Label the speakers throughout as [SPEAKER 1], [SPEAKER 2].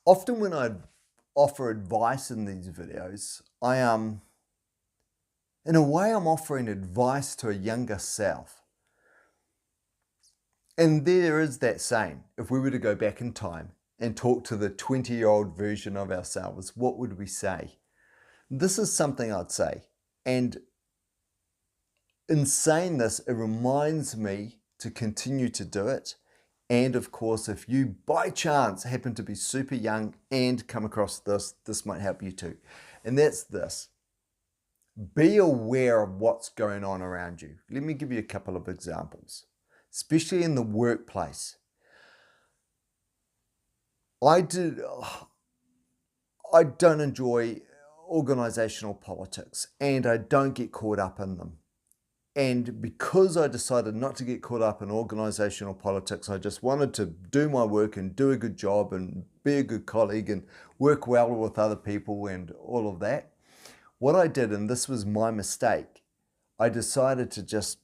[SPEAKER 1] Often when I offer advice in these videos, in a way, I'm offering advice to a younger self. And there is that saying, if we were to go back in time and talk to the 20-year-old version of ourselves, what would we say? This is something I'd say. And in saying this, it reminds me to continue to do it. And of course, if you by chance happen to be super young and come across this might help you too. And that's this. Be aware of what's going on around you. Let me give you a couple of examples, especially in the workplace. I don't enjoy organizational politics, and I don't get caught up in them. And because I decided not to get caught up in organizational politics, I just wanted to do my work and do a good job and be a good colleague and work well with other people and all of that. What I did, and this was my mistake, I decided to just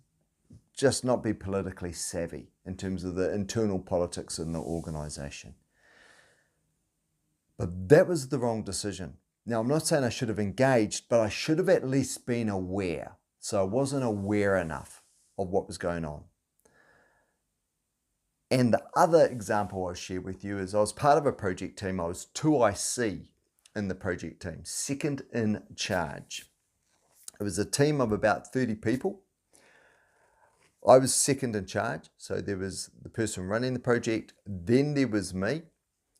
[SPEAKER 1] not be politically savvy in terms of the internal politics in the organization. But that was the wrong decision. Now, I'm not saying I should have engaged, but I should have at least been aware. So I wasn't aware enough of what was going on. And the other example I'll share with you is I was part of a project team. I was 2IC in the project team, second in charge. It was a team of about 30 people. I was second in charge. So there was the person running the project. Then there was me.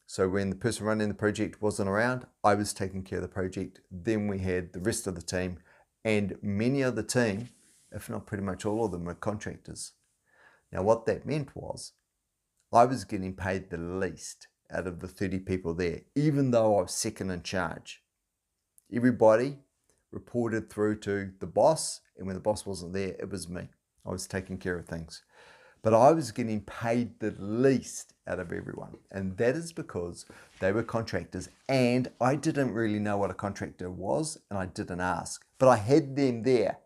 [SPEAKER 1] So when the person running the project wasn't around, I was taking care of the project. Then we had the rest of the team. And many of the team, if not pretty much all of them, were contractors. Now what that meant was I was getting paid the least out of the 30 people there, even though I was second in charge. Everybody reported through to the boss, and when the boss wasn't there, it was me. I was taking care of things. But I was getting paid the least out of everyone. And that is because they were contractors and I didn't really know what a contractor was and I didn't ask. But I had them there.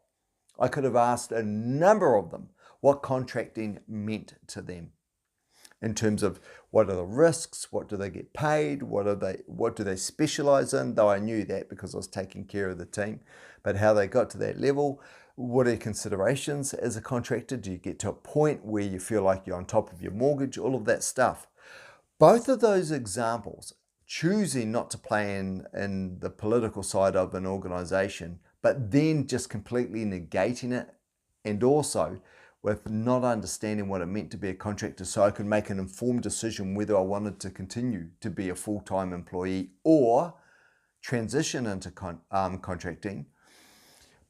[SPEAKER 1] I could have asked a number of them what contracting meant to them in terms of what are the risks, what do they get paid, what do they specialize in, though I knew that because I was taking care of the team, but how they got to that level. What are your considerations as a contractor? Do you get to a point where you feel like you're on top of your mortgage? All of that stuff. Both of those examples, choosing not to play in the political side of an organization, but then just completely negating it, and also with not understanding what it meant to be a contractor so I could make an informed decision whether I wanted to continue to be a full-time employee or transition into contracting.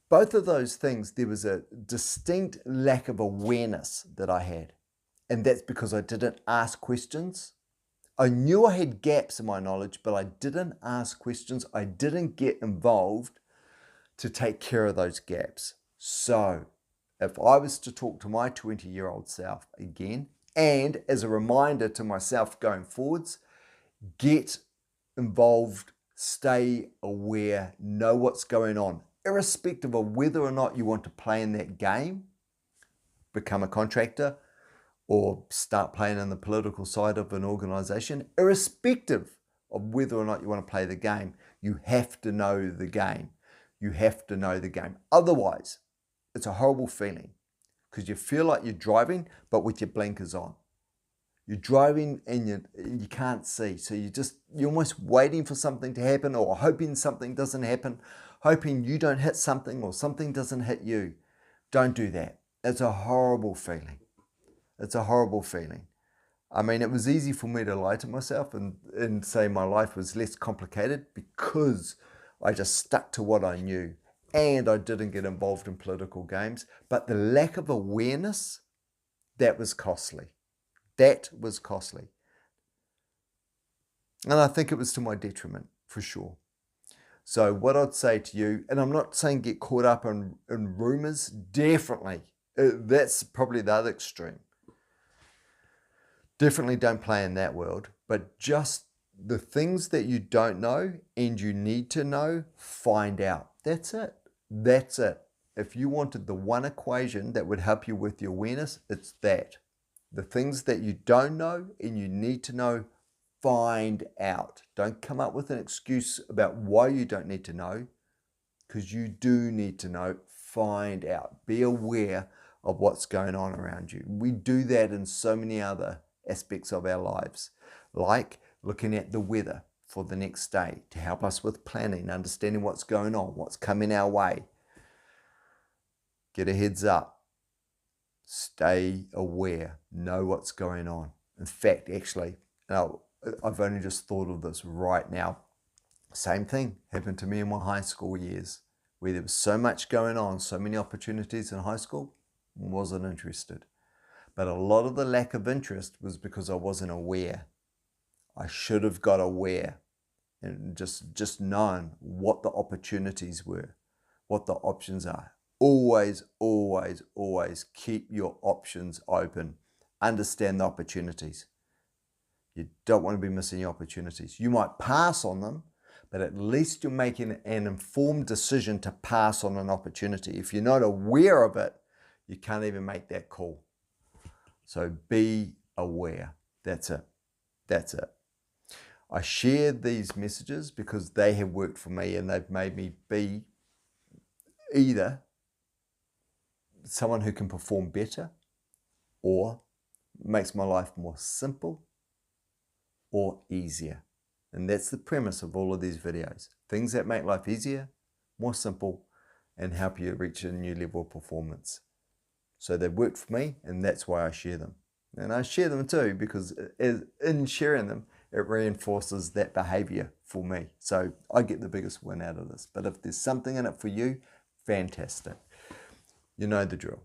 [SPEAKER 1] Both of those things, there was a distinct lack of awareness that I had. And that's because I didn't ask questions. I knew I had gaps in my knowledge, but I didn't ask questions. I didn't get involved to take care of those gaps. So if I was to talk to my 20-year-old self again, and as a reminder to myself going forwards, get involved, stay aware, know what's going on. Irrespective of whether or not you want to play in that game, become a contractor, or start playing in the political side of an organization, irrespective of whether or not you want to play the game, you have to know the game. You have to know the game. Otherwise, it's a horrible feeling because you feel like you're driving, but with your blinkers on. You're driving and you can't see. So you're almost waiting for something to happen or hoping something doesn't happen, hoping you don't hit something or something doesn't hit you. Don't do that. It's a horrible feeling. It's a horrible feeling. I mean, it was easy for me to lie to myself and say my life was less complicated because I just stuck to what I knew and I didn't get involved in political games. But the lack of awareness, that was costly. That was costly. And I think it was to my detriment, for sure. So what I'd say to you, and I'm not saying get caught up in rumors, definitely. That's probably the other extreme. Definitely don't play in that world, but just the things that you don't know and you need to know, find out. That's it. That's it. If you wanted the one equation that would help you with your awareness, it's that. The things that you don't know and you need to know, find out. Don't come up with an excuse about why you don't need to know, because you do need to know. Find out. Be aware of what's going on around you. We do that in so many other aspects of our lives, like looking at the weather for the next day to help us with planning, understanding what's going on, what's coming our way. Get a heads up. Stay aware. Know what's going on. In fact, actually, I've only just thought of this right now. Same thing happened to me in my high school years, where there was so much going on, so many opportunities in high school, wasn't interested. But a lot of the lack of interest was because I wasn't aware. I should have got aware and just known what the opportunities were, what the options are. Always, always, always keep your options open. Understand the opportunities. You don't want to be missing your opportunities. You might pass on them, but at least you're making an informed decision to pass on an opportunity. If you're not aware of it, you can't even make that call. So be aware. That's it. That's it. I share these messages because they have worked for me and they've made me be either someone who can perform better, or makes my life more simple or easier. And that's the premise of all of these videos. Things that make life easier, more simple, and help you reach a new level of performance. So they've worked for me, and that's why I share them. And I share them too because in sharing them, it reinforces that behavior for me. So I get the biggest win out of this. But if there's something in it for you, fantastic. You know the drill.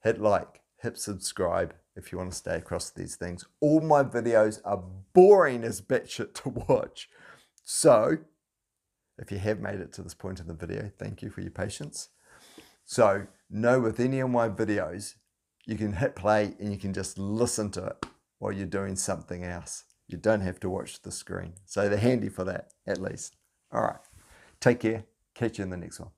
[SPEAKER 1] Hit like, hit subscribe if you want to stay across these things. All my videos are boring as batshit to watch. So if you have made it to this point in the video, thank you for your patience. So know with any of my videos, you can hit play and you can just listen to it while you're doing something else. You don't have to watch the screen. So they're handy for that, at least. All right. Take care. Catch you in the next one.